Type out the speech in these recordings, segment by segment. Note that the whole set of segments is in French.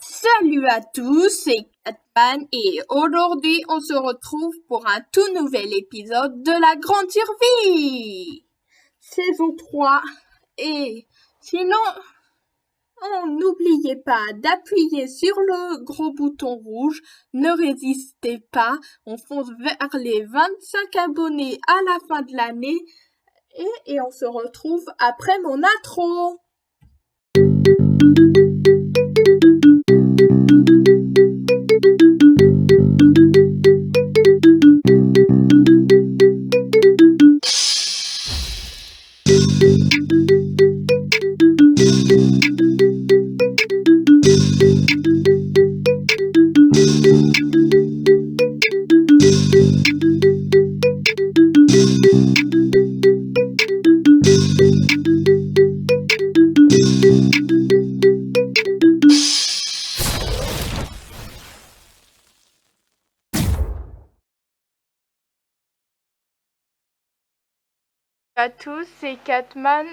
Salut à tous, c'est Catman et aujourd'hui on se retrouve pour un tout nouvel épisode de La Grande Survie, saison 3. Et sinon, n'oubliez pas d'appuyer sur le gros bouton rouge, ne résistez pas, on fonce vers les 25 abonnés à la fin de l'année et on se retrouve après mon intro. À tous, c'est Catman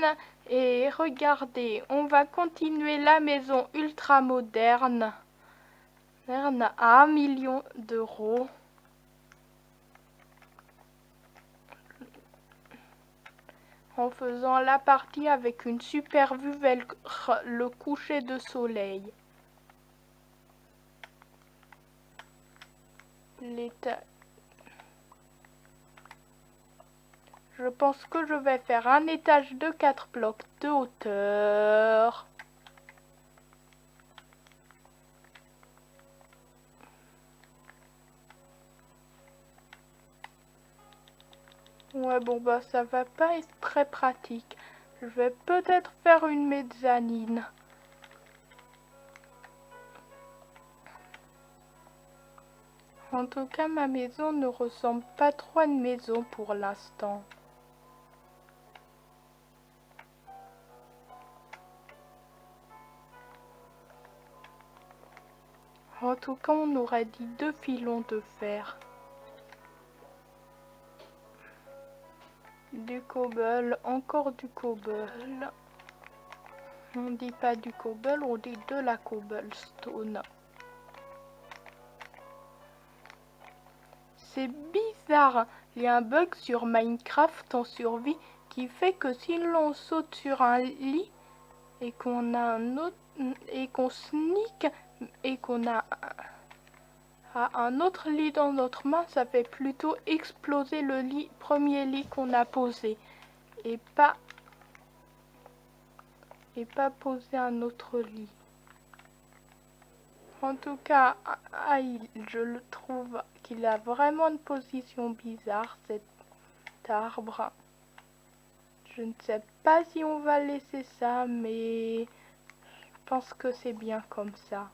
et regardez, on va continuer la maison ultra moderne à 1 million d'euros. En faisant la partie avec une super vue vers le coucher de soleil. Je pense que je vais faire un étage de 4 blocs de hauteur. Ouais, bon bah ça va pas être très pratique. Je vais peut-être faire une mezzanine. En tout cas, ma maison ne ressemble pas trop à une maison pour l'instant. En tout cas, on aurait dit 2 filons de fer. Du cobble, encore du cobble. On dit pas du cobble, on dit de la cobblestone. C'est bizarre, il y a un bug sur Minecraft en survie qui fait que si l'on saute sur un lit et qu'on a un autre et qu'on sneak et qu'on a un autre lit dans notre main, ça fait plutôt exploser le premier lit qu'on a posé et pas poser un autre lit. En tout cas, je le trouve qu'il a vraiment une position bizarre, cet arbre. Je ne sais pas si on va laisser ça, mais je pense que c'est bien comme ça.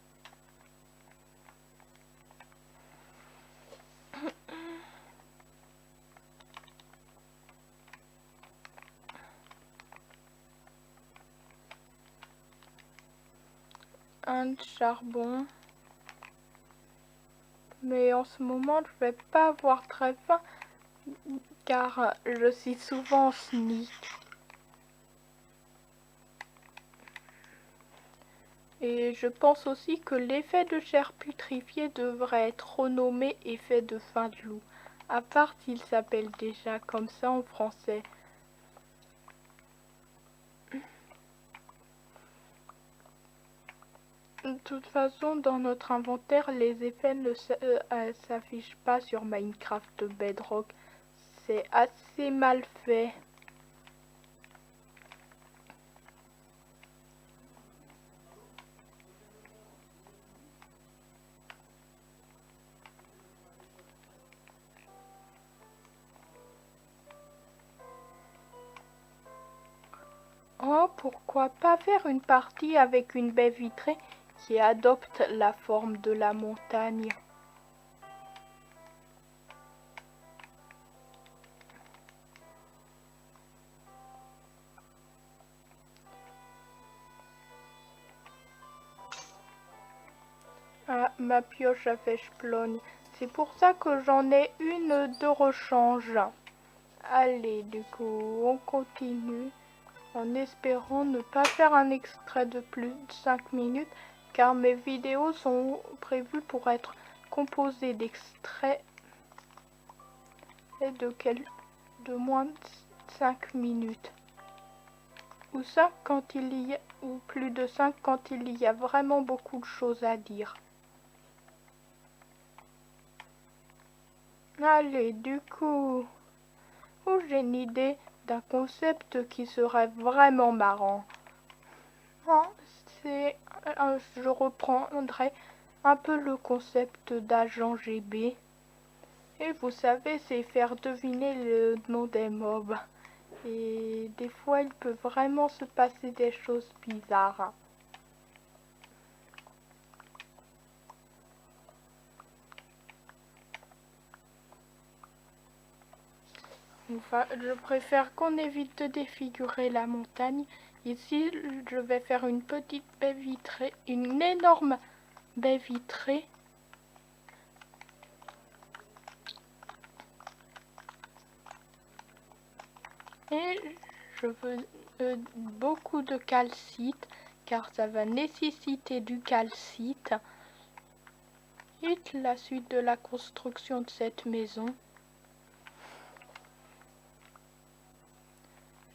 Un charbon. Mais en ce moment, je vais pas avoir très faim car je suis souvent en sneak. Et je pense aussi que l'effet de chair putrifiée devrait être renommé effet de faim de loup, à part s'il s'appelle déjà comme ça en français. De toute façon, dans notre inventaire, les effets ne s'affichent pas sur Minecraft Bedrock. C'est assez mal fait. Oh, pourquoi pas faire une partie avec une baie vitrée qui adopte la forme de la montagne. Ah, ma pioche a fait chplogne. C'est pour ça que j'en ai une de rechange. Allez, du coup, on continue en espérant ne pas faire un extrait de plus de 5 minutes car mes vidéos sont prévues pour être composées d'extraits et de moins de 5 minutes. Ou 5 quand il y a, ou plus de 5 quand il y a vraiment beaucoup de choses à dire. Allez, du coup, j'ai une idée d'un concept qui serait vraiment marrant. Je reprendrai un peu le concept d'agent GB. Et vous savez, c'est faire deviner le nom des mobs. Et des fois, il peut vraiment se passer des choses bizarres. Enfin, je préfère qu'on évite de défigurer la montagne. Ici, je vais faire une petite baie vitrée, une énorme baie vitrée. Et je veux beaucoup de calcite, car ça va nécessiter du calcite. Et la suite de la construction de cette maison.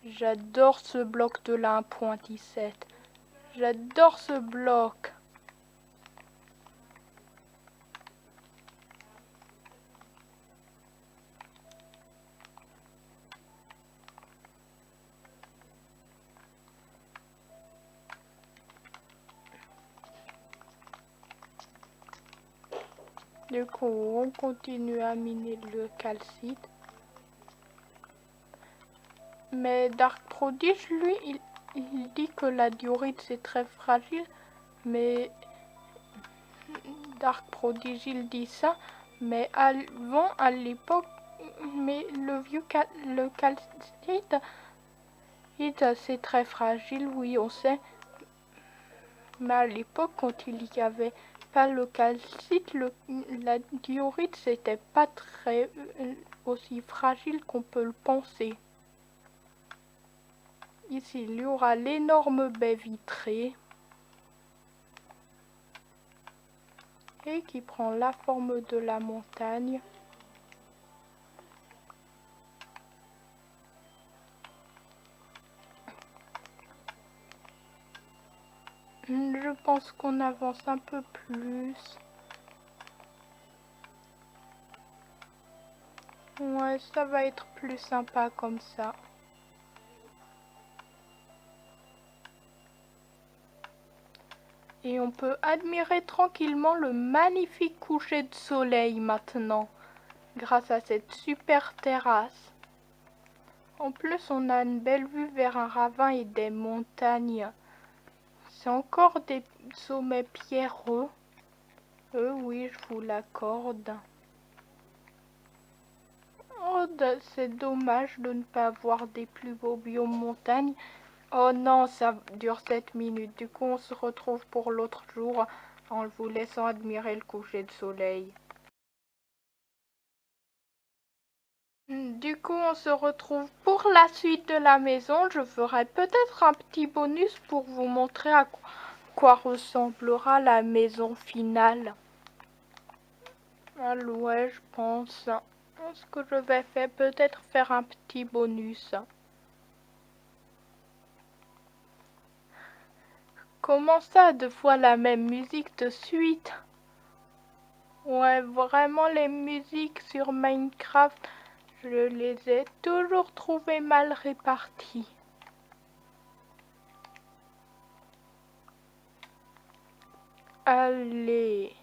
J'adore ce bloc de la 1.17. J'adore ce bloc. Du coup, on continue à miner le calcite. Mais Dark Prodige, lui, il dit que la diorite c'est très fragile. Mais Dark Prodige, il dit ça. Mais avant, à l'époque, mais le calcite, c'est très fragile, oui, on sait. Mais à l'époque, quand il y avait pas le calcite, la diorite, c'était pas très aussi fragile qu'on peut le penser. Ici, il y aura l'énorme baie vitrée et qui prend la forme de la montagne. Je pense qu'on avance un peu plus. Ouais, ça va être plus sympa comme ça. Et on peut admirer tranquillement le magnifique coucher de soleil maintenant, grâce à cette super terrasse. En plus, on a une belle vue vers un ravin et des montagnes. C'est encore des sommets pierreux. Oui, je vous l'accorde. Oh, c'est dommage de ne pas avoir des plus beaux biomes montagnes. Oh non, ça dure 7 minutes. Du coup, on se retrouve pour l'autre jour en vous laissant admirer le coucher de soleil. Du coup, on se retrouve pour la suite de la maison. Je ferai peut-être un petit bonus pour vous montrer à quoi ressemblera la maison finale. Ah ouais, je pense. Ce que je vais faire, peut-être faire un petit bonus. Comment ça, 2 fois la même musique de suite? Ouais, vraiment les musiques sur Minecraft, je les ai toujours trouvées mal réparties. Allez.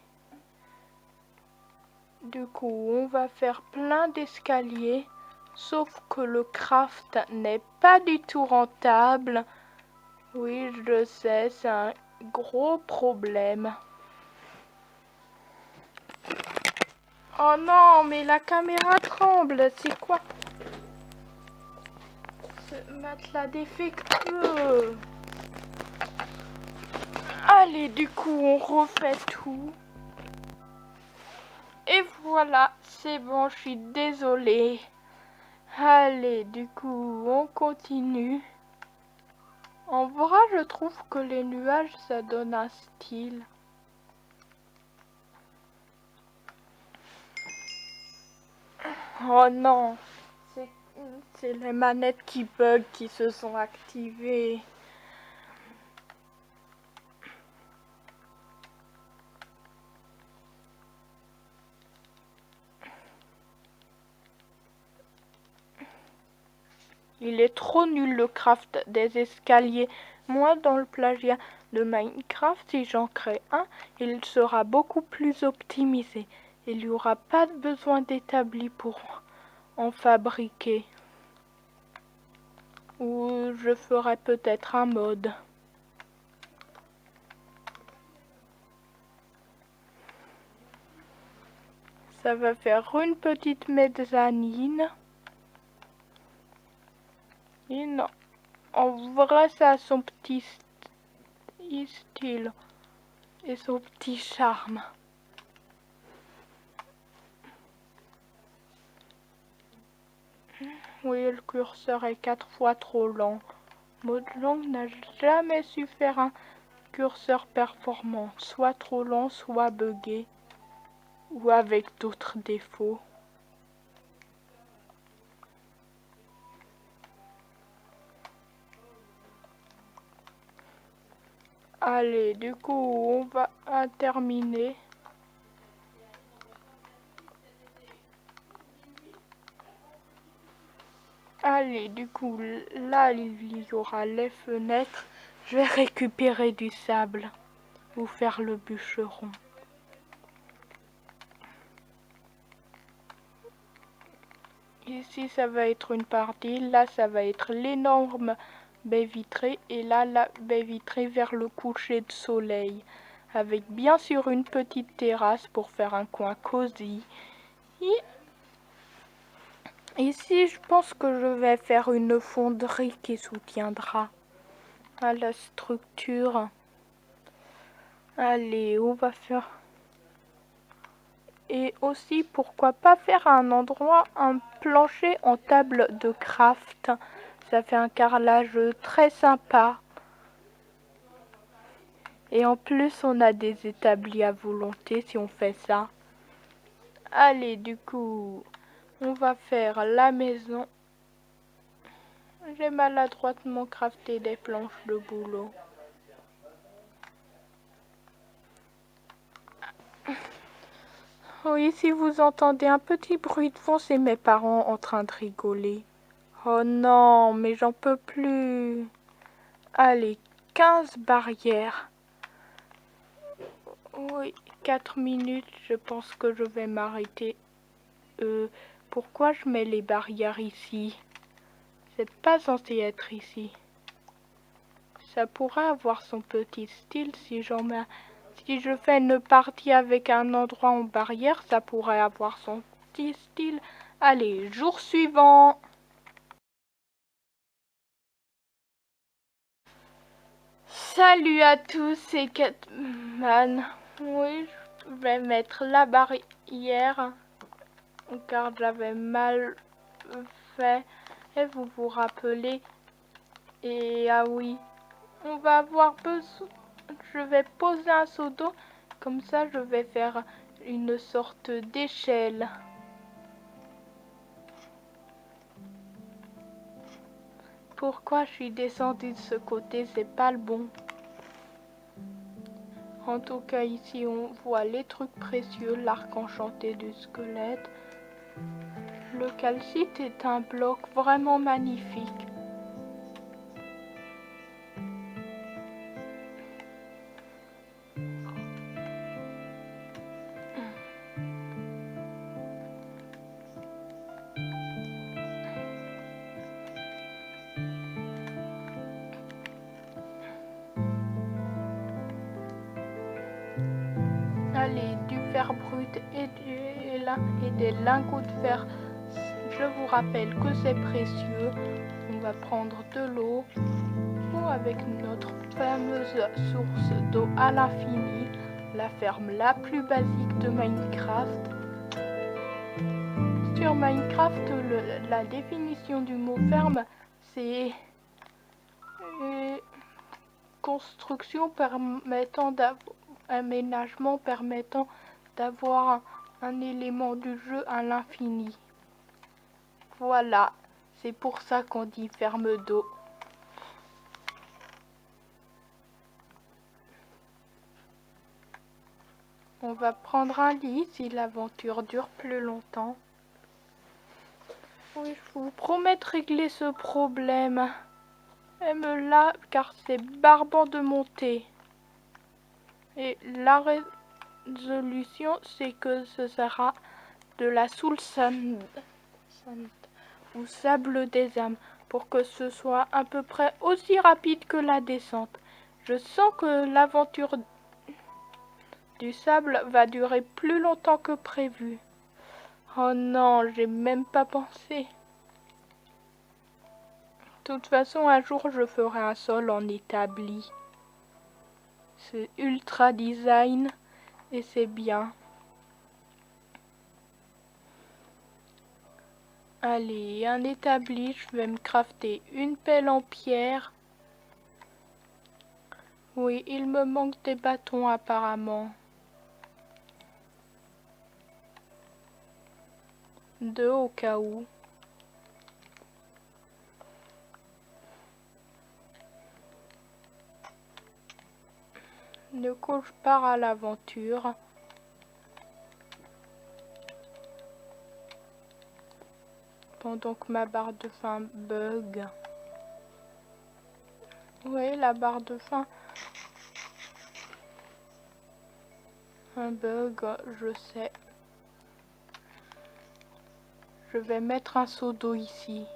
Du coup, on va faire plein d'escaliers, sauf que le craft n'est pas du tout rentable. Oui, je sais, c'est un gros problème. Oh non, mais la caméra tremble, c'est quoi ce matelas défectueux? Allez, du coup, on refait tout. Et voilà, c'est bon, je suis désolée. Allez, du coup, on continue. En vrai, je trouve que les nuages, ça donne un style. Oh non, c'est les manettes qui bug qui se sont activées. Il est trop nul le craft des escaliers. Moi, dans le plagiat de Minecraft, si j'en crée un, il sera beaucoup plus optimisé. Il n'y aura pas besoin d'établi pour en fabriquer. Ou je ferai peut-être un mode. Ça va faire une petite mezzanine. Et non, en vrai, ça a son petit style et son petit charme. Oui, le curseur est 4 fois trop lent. Mojang n'a jamais su faire un curseur performant, soit trop lent, soit buggé, ou avec d'autres défauts. Allez, du coup, on va terminer. Allez, du coup, là, il y aura les fenêtres. Je vais récupérer du sable ou faire le bûcheron. Ici, ça va être une partie. Là, ça va être l'énorme baie vitrée. Et là, la baie vitrée vers le coucher de soleil. Avec bien sûr une petite terrasse pour faire un coin cosy. Et ici, je pense que je vais faire une fonderie qui soutiendra à la structure. Allez, on va faire... Et aussi, pourquoi pas faire un endroit, un plancher en table de craft. Ça fait un carrelage très sympa. Et en plus, on a des établis à volonté si on fait ça. Allez, du coup, on va faire la maison. J'ai maladroitement crafté des planches de boulot. Oui, si vous entendez un petit bruit de fond, c'est mes parents en train de rigoler. Oh non, mais j'en peux plus. Allez, 15 barrières. Oui, 4 minutes, je pense que je vais m'arrêter. Pourquoi je mets les barrières ici? C'est pas censé être ici. Ça pourrait avoir son petit style si j'en mets... Si je fais une partie avec un endroit en barrière, ça pourrait avoir son petit style. Allez, jour suivant. Salut à tous, c'est Catman. Oui, je vais mettre la barrière car j'avais mal fait. Et vous vous rappelez. Et ah oui, on va avoir besoin. Je vais poser un seau d'eau. Comme ça, je vais faire une sorte d'échelle. Pourquoi je suis descendue de ce côté? C'est pas le bon. En tout cas, ici, on voit les trucs précieux, l'arc enchanté du squelette. Le calcite est un bloc vraiment magnifique. Allez, du fer brut et des lingots de fer. Je vous rappelle que c'est précieux. On va prendre de l'eau avec notre fameuse source d'eau à l'infini, la ferme la plus basique de Minecraft. Sur Minecraft, la définition du mot ferme, c'est construction permettant aménagement permettant d'avoir un élément du jeu à l'infini. Voilà, c'est pour ça qu'on dit ferme d'eau. On va prendre un lit si l'aventure dure plus longtemps. Oui, je vous promets de régler ce problème. Aime-la car c'est barbant de monter. Et la résolution, c'est que ce sera de la soul sand ou sable des âmes pour que ce soit à peu près aussi rapide que la descente. Je sens que l'aventure du sable va durer plus longtemps que prévu. Oh non, j'ai même pas pensé. De toute façon, un jour, je ferai un sol en établi. C'est ultra design et c'est bien. Allez, un établi, je vais me crafter une pelle en pierre. Oui, il me manque des bâtons apparemment. 2 au cas où. Du coup, je pars à l'aventure. Pendant que ma barre de faim bug. Oui, la barre de faim. Un bug, je sais. Je vais mettre un seau d'eau ici.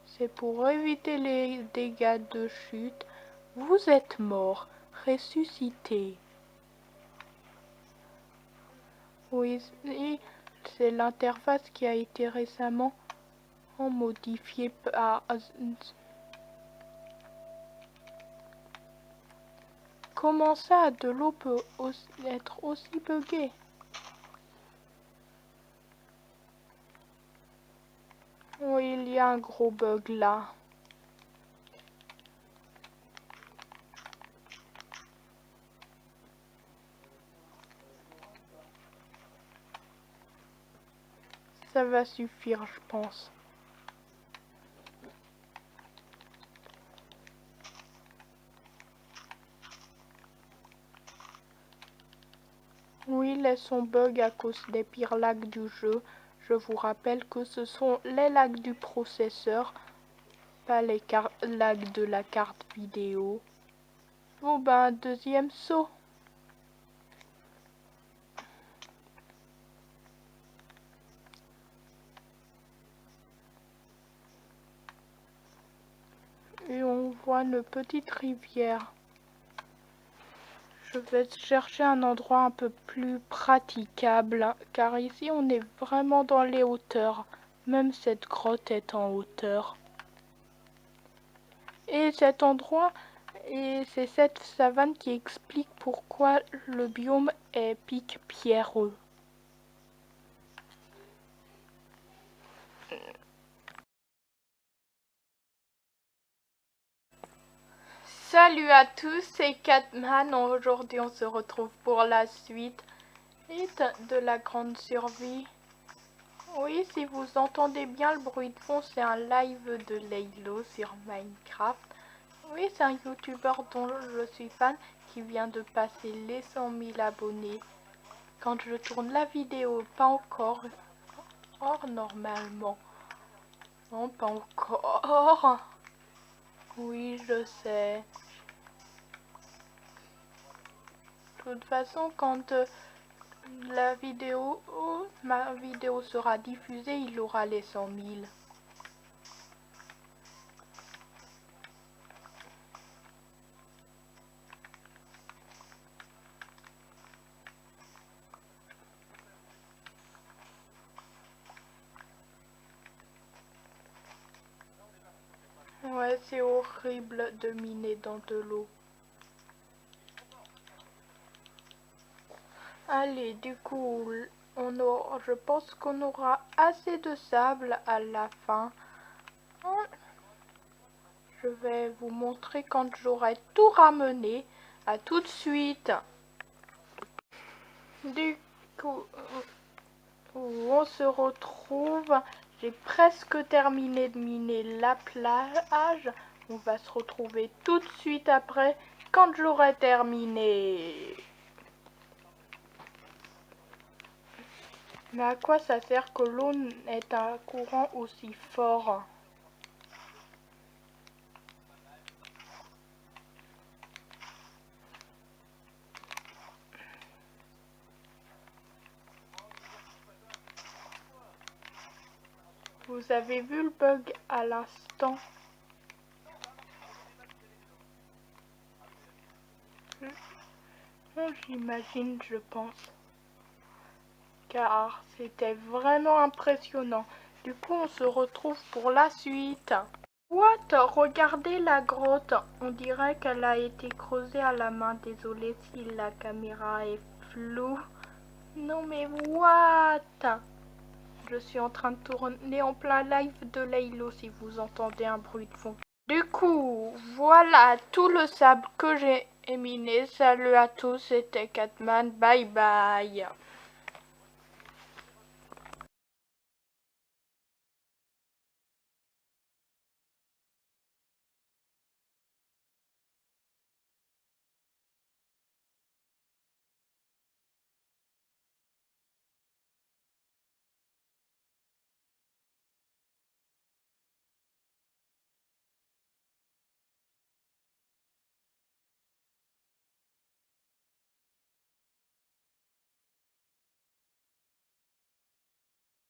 C'est pour éviter les dégâts de chute. Vous êtes mort, ressuscité. Oui, c'est l'interface qui a été récemment modifiée par... Comment ça, de l'eau peut être aussi buggée? Oui, il y a un gros bug là. Ça va suffire, je pense. Oui, laissons bug à cause des pires lags du jeu. Je vous rappelle que ce sont les lags du processeur, pas les lags de la carte vidéo. Bon ben, deuxième saut. Et on voit une petite rivière. Je vais chercher un endroit un peu plus praticable, car ici on est vraiment dans les hauteurs. Même cette grotte est en hauteur. Et cet endroit, et c'est cette savane qui explique pourquoi le biome est pic pierreux. Salut à tous, c'est Catman. Aujourd'hui on se retrouve pour la suite de la grande survie. Oui, si vous entendez bien le bruit de fond, c'est un live de Laylo sur Minecraft. Oui, c'est un youtubeur dont je suis fan qui vient de passer les 100 000 abonnés. Quand je tourne la vidéo, pas encore. Or, normalement. Non, pas encore. Oui, je sais. De toute façon, quand ma vidéo sera diffusée, il aura les 100 000. Ouais, c'est horrible de miner dans de l'eau. Allez, du coup, je pense qu'on aura assez de sable à la fin. Je vais vous montrer quand j'aurai tout ramené. À tout de suite. Du coup, on se retrouve. J'ai presque terminé de miner la plage. On va se retrouver tout de suite après quand j'aurai terminé. Mais à quoi ça sert que l'eau ait un courant aussi fort? Vous avez vu le bug à l'instant? J'imagine, je pense. Car c'était vraiment impressionnant. Du coup, on se retrouve pour la suite. What? Regardez la grotte. On dirait qu'elle a été creusée à la main. Désolée si la caméra est floue. Non mais what? Je suis en train de tourner en plein live de Laylo si vous entendez un bruit de fond. Du coup, voilà tout le sable que j'ai miné. Salut à tous, c'était Catman. Bye bye.